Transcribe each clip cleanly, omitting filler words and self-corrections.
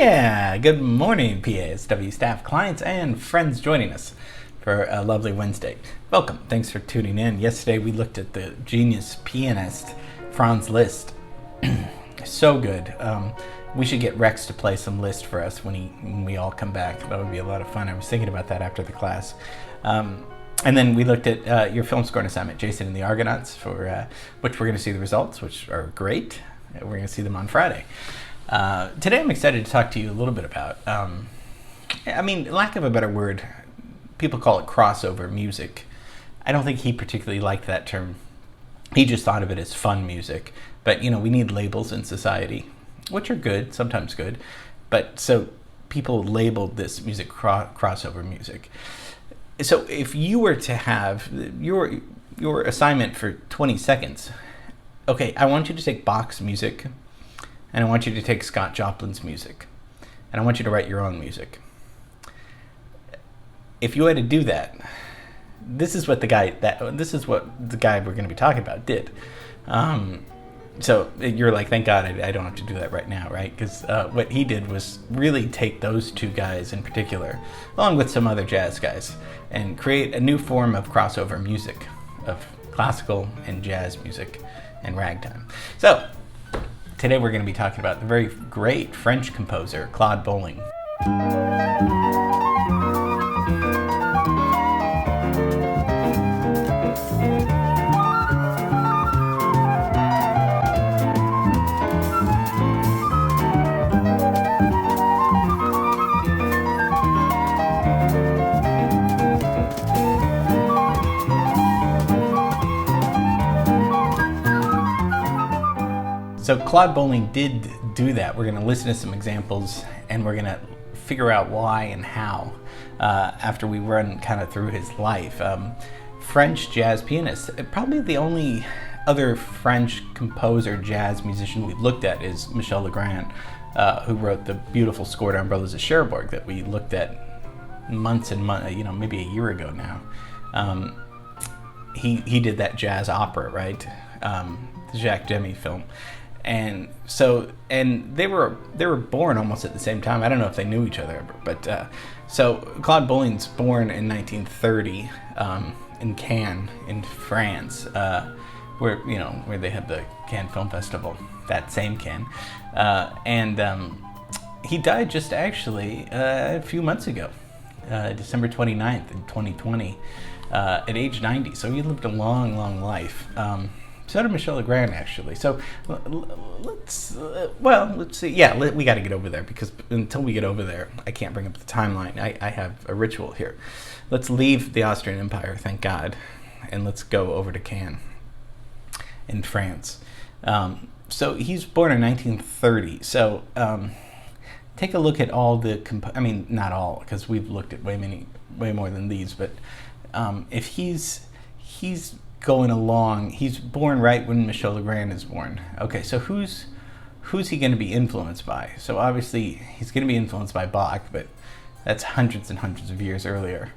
Yeah, good morning, PASW staff, clients, and friends joining us for a lovely Wednesday. Welcome. Thanks for tuning in. Yesterday we looked at the genius pianist Franz Liszt. So good. We should get Rex to play some Liszt for us when we all come back. That would be a lot of fun. I was thinking about that after the class. And then we looked at your film scoring assignment, Jason and the Argonauts, for which we're going to see the results, which are great. We're going to see them on Friday. Today I'm excited to talk to you a little bit about, lack of a better word, people call it crossover music. I don't think he particularly liked that term. He just thought of it as fun music. But, we need labels in society, which are good, sometimes good. But so people labeled this music crossover music. So if you were to have your assignment for 20 seconds, okay, I want you to take Bach's music, and I want you to take Scott Joplin's music, and I want you to write your own music. If you had to do that, this is what the guy we're going to be talking about did. So you're like, thank God I don't have to do that right now, right? Because what he did was really take those two guys in particular, along with some other jazz guys, and create a new form of crossover music, of classical and jazz music and ragtime. So today we're going to be talking about the very great French composer, Claude Bolling. So Claude Bolling did do that. We're going to listen to some examples, and we're going to figure out why and how after we run kind of through his life. French jazz pianist. Probably the only other French composer, jazz musician we've looked at is Michel Legrand, who wrote the beautiful score to Umbrellas of Cherbourg that we looked at months and months, maybe a year ago now. He did that jazz opera, right? The Jacques Demy film. And they were born almost at the same time. I don't know if they knew each other, but so Claude Bolling's born in 1930 in Cannes, in France, where they had the Cannes Film Festival, that same Cannes, and he died just actually a few months ago, December 29th in 2020, at age 90. So he lived a long, long life. So did Michel Legrand, actually. So let's see. Yeah, we got to get over there, because until we get over there, I can't bring up the timeline. I have a ritual here. Let's leave the Austrian Empire, thank God, and let's go over to Cannes in France. So he's born in 1930. So take a look at all the not all, because we've looked at way more than these. But if he's going along, he's born right when Michel Legrand is born. Okay, so who's he going to be influenced by? So obviously he's going to be influenced by Bach, but that's hundreds and hundreds of years earlier.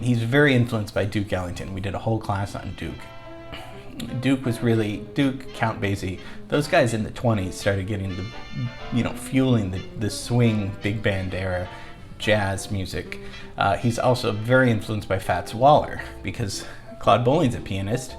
He's very influenced by Duke Ellington. We did a whole class on Duke. Duke, Count Basie, those guys in the 20s started getting fueling the swing big band era jazz music. He's also very influenced by Fats Waller, because Claude Bolling's a pianist.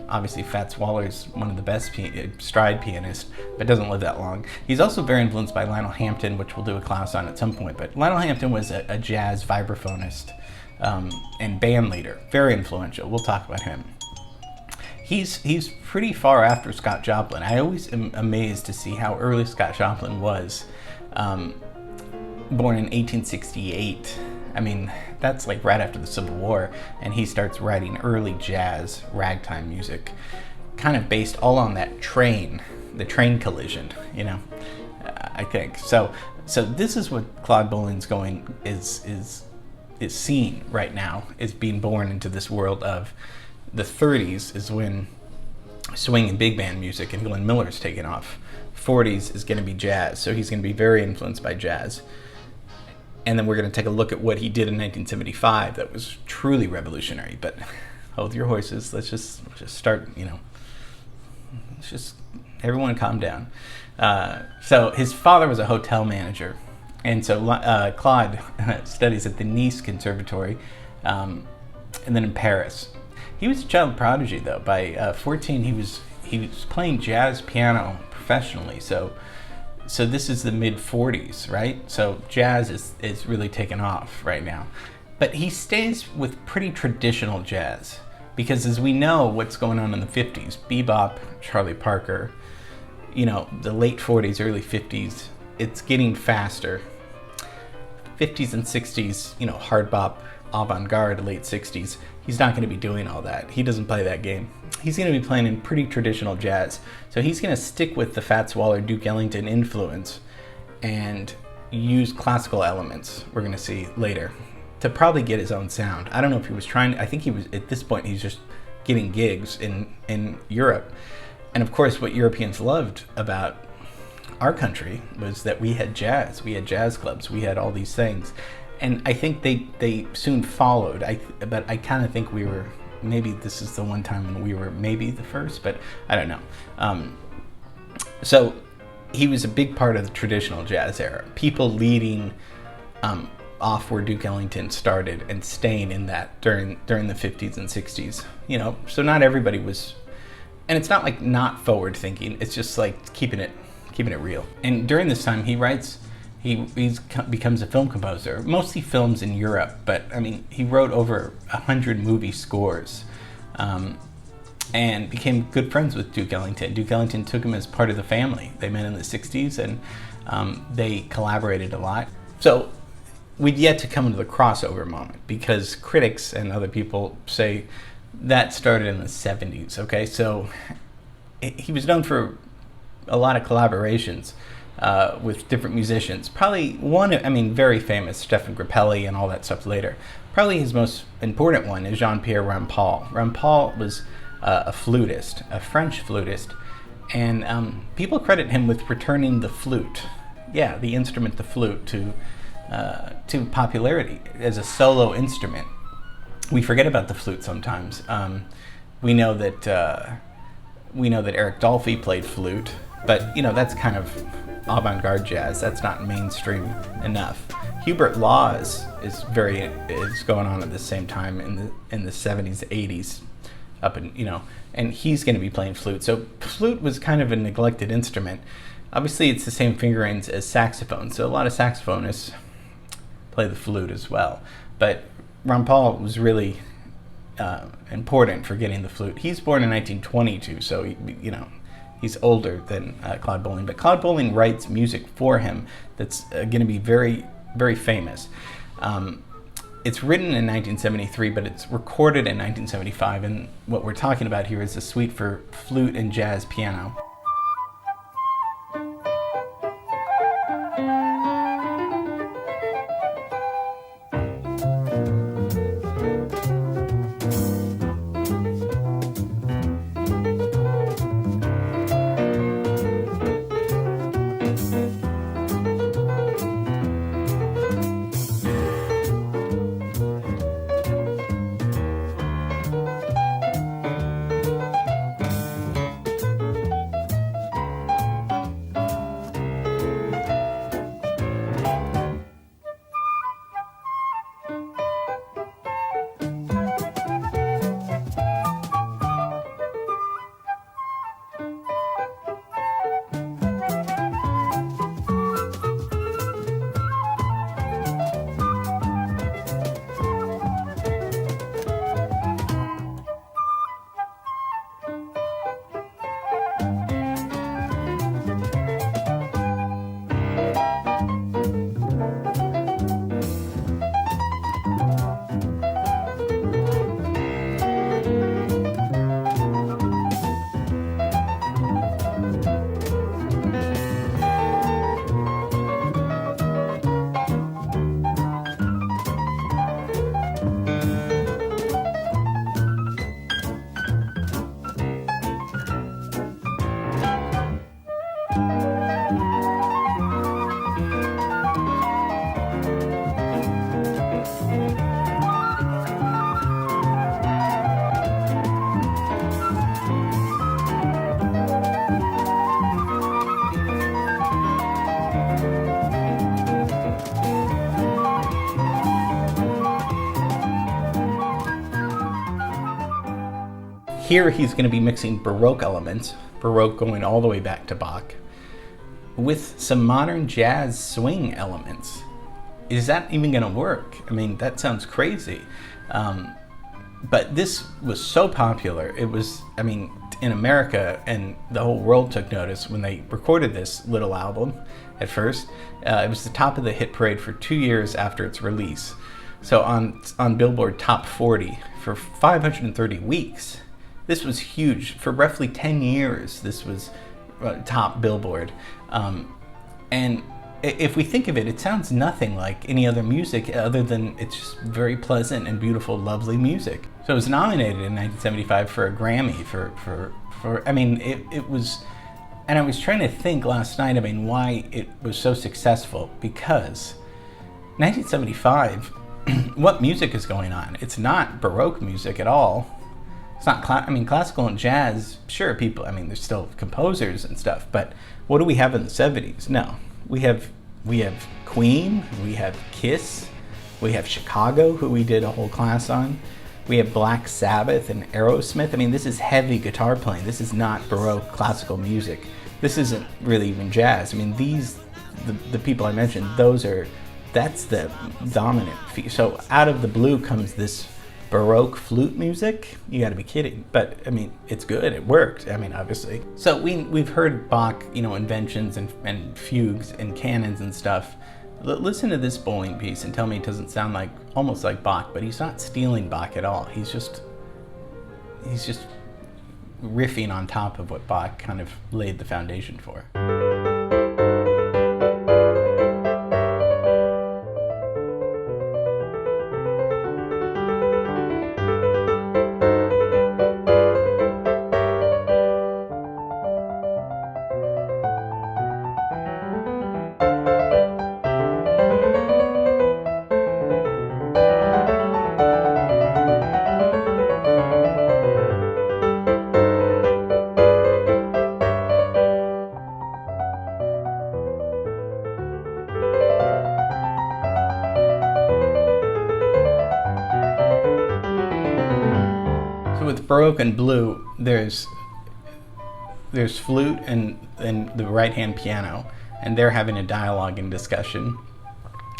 Obviously, Fats Waller's one of the best stride pianists, but doesn't live that long. He's also very influenced by Lionel Hampton, which we'll do a class on at some point. But Lionel Hampton was a jazz vibraphonist and band leader, very influential. We'll talk about him. He's pretty far after Scott Joplin. I always am amazed to see how early Scott Joplin was. Born in 1868. That's like right after the Civil War, and he starts writing early jazz ragtime music, kind of based all on that the train collision, I think. So this is what Claude Bolling's is seen right now, is being born into this world of the 30s is when swing and big band music and Glenn Miller's taken off. 40s is going to be jazz, so he's going to be very influenced by jazz. And then we're going to take a look at what he did in 1975 that was truly revolutionary. But hold your horses. Let's just start, let's just, everyone calm down. So his father was a hotel manager And so Claude studies at the Nice Conservatory, and then in Paris. He was a child prodigy, though. By 14, he was playing jazz piano professionally. So this is the mid 40s, right? So jazz is really taken off right now. But he stays with pretty traditional jazz because, as we know, what's going on in the 50s, bebop, Charlie Parker, the late 40s, early 50s, it's getting faster. 50s and 60s, hard bop, avant-garde, late 60s, he's not going to be doing all that. He doesn't play that game. He's going to be playing in pretty traditional jazz. So he's going to stick with the Fats Waller, Duke Ellington influence and use classical elements, we're going to see later, to probably get his own sound. I don't know if he was trying, I think he was, at this point, he's just getting gigs in Europe. And of course, what Europeans loved about our country was that we had jazz. We had jazz clubs. We had all these things. And I think they soon followed. But I kind of think we were, maybe this is the one time when we were maybe the first, but I don't know. So he was a big part of the traditional jazz era. People leading off where Duke Ellington started and staying in that during the 50s and 60s. So not everybody was, and it's not like not forward thinking. It's just like keeping it real. And during this time, he becomes a film composer, mostly films in Europe, but I mean, he wrote over 100 movie scores, and became good friends with Duke Ellington. Duke Ellington took him as part of the family. They met in the 60s, and they collaborated a lot. So we'd yet to come to the crossover moment, because critics and other people say that started in the 70s, okay? So he was known for a lot of collaborations with different musicians. Probably very famous, Stefan Grappelli and all that stuff later. Probably his most important one is Jean-Pierre Rampal. Rampal was a flutist, a French flutist, and people credit him with returning the flute, the instrument, the flute, to popularity as a solo instrument. We forget about the flute sometimes. We know that Eric Dolphy played flute, but that's kind of avant-garde jazz. That's not mainstream enough. Hubert Law is going on at the same time in the 70s, 80s, and he's going to be playing flute. So flute was kind of a neglected instrument. Obviously, it's the same fingerings as saxophone, so a lot of saxophonists play the flute as well. But Rampal was really important for getting the flute. He's born in 1922, so he's older than Claude Bolling, but Claude Bolling writes music for him that's going to be very, very famous. It's written in 1973, but it's recorded in 1975, and what we're talking about here is a suite for flute and jazz piano. here he's going to be mixing Baroque elements, Baroque going all the way back to Bach, with some modern jazz swing elements. Is that even going to work? I mean, that sounds crazy. But this was so popular. It was, I mean, in America, and the whole world took notice when they recorded this little album at first. It was the top of the hit parade for 2 years after its release. So on Billboard Top 40 for 530 weeks. This was huge. For roughly 10 years, this was top Billboard. And if we think of it, it sounds nothing like any other music other than it's just very pleasant and beautiful, lovely music. So it was nominated in 1975 for a Grammy for I mean, it was, and I was trying to think last night, I mean, why it was so successful, because 1975, what music is going on? It's not Baroque music at all. It's not, I mean, classical and jazz, sure, people, I mean, there's still composers and stuff, but what do we have in the 70s? No. We have Queen, we have Kiss, we have Chicago, who we did a whole class on. We have Black Sabbath and Aerosmith. I mean, this is heavy guitar playing. This is not Baroque classical music. This isn't really even jazz. I mean, the people I mentioned, that's the dominant. So out of the blue comes this Baroque flute music. You got to be kidding. But I mean, it's good. It worked. I mean, obviously. So we've heard Bach, inventions and fugues and canons and stuff. Listen to this Bolling piece and tell me it doesn't sound almost like Bach, but he's not stealing Bach at all. He's just riffing on top of what Bach kind of laid the foundation for. With Baroque and blue, there's flute and the right hand piano, and they're having a dialogue and discussion.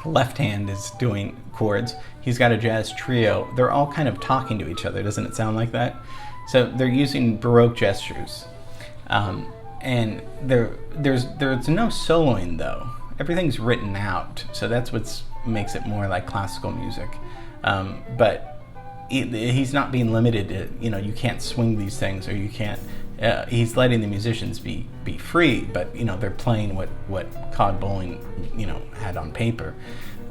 Left hand is doing chords. He's got a jazz trio. They're all kind of talking to each other. Doesn't it sound like that? So they're using Baroque gestures, and there's no soloing though. Everything's written out, so that's what makes it more like classical music. But he's not being limited to, you can't swing these things, or you can't, he's letting the musicians be free, but, they're playing what Claude Bolling, had on paper.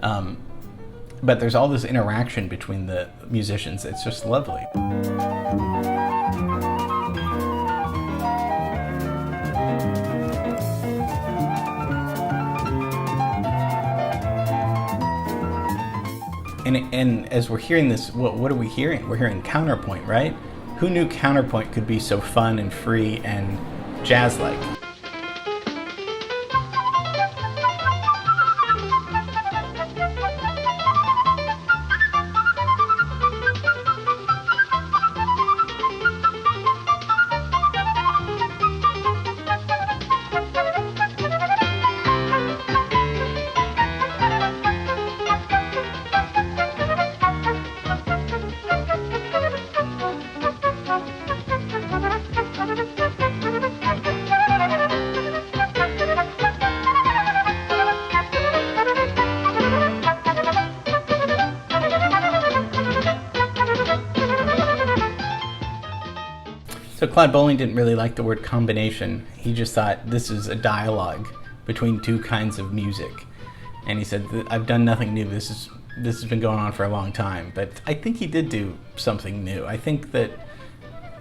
But there's all this interaction between the musicians. It's just lovely. And as we're hearing this, what are we hearing? We're hearing counterpoint, right? Who knew counterpoint could be so fun and free and jazz-like? So Claude Bolling didn't really like the word combination. He just thought this is a dialogue between two kinds of music. And he said, I've done nothing new. This has been going on for a long time. But I think he did do something new. I think that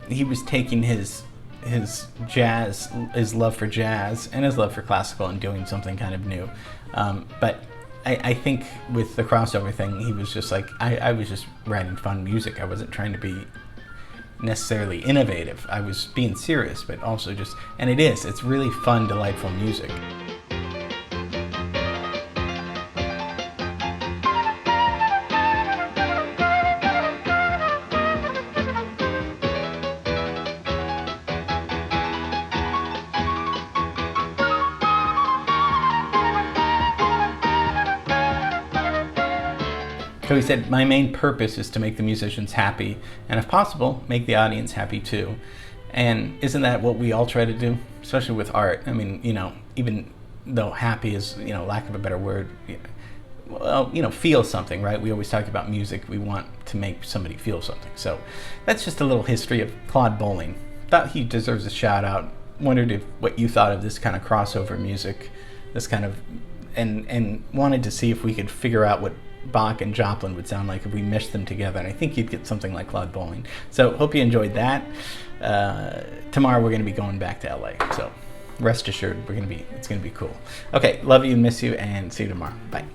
he was taking his jazz, his love for jazz and his love for classical, and doing something kind of new. But I think with the crossover thing, he was just like, I was just writing fun music. I wasn't trying to be necessarily innovative. I was being serious, but also just, and it's really fun, delightful music. So he said, my main purpose is to make the musicians happy, and if possible, make the audience happy too. And isn't that what we all try to do, especially with art? I mean, even though happy is, lack of a better word, well, feel something, right? We always talk about music. We want to make somebody feel something. So that's just a little history of Claude Bolling. Thought he deserves a shout out. Wondered what you thought of this kind of crossover music, this kind of, and wanted to see if we could figure out what Bach and Joplin would sound like if we meshed them together. And I think you'd get something like Claude Bolling. So hope you enjoyed that. Tomorrow we're going to be going back to LA. So rest assured, it's going to be cool. Okay, love you, miss you, and see you tomorrow. Bye.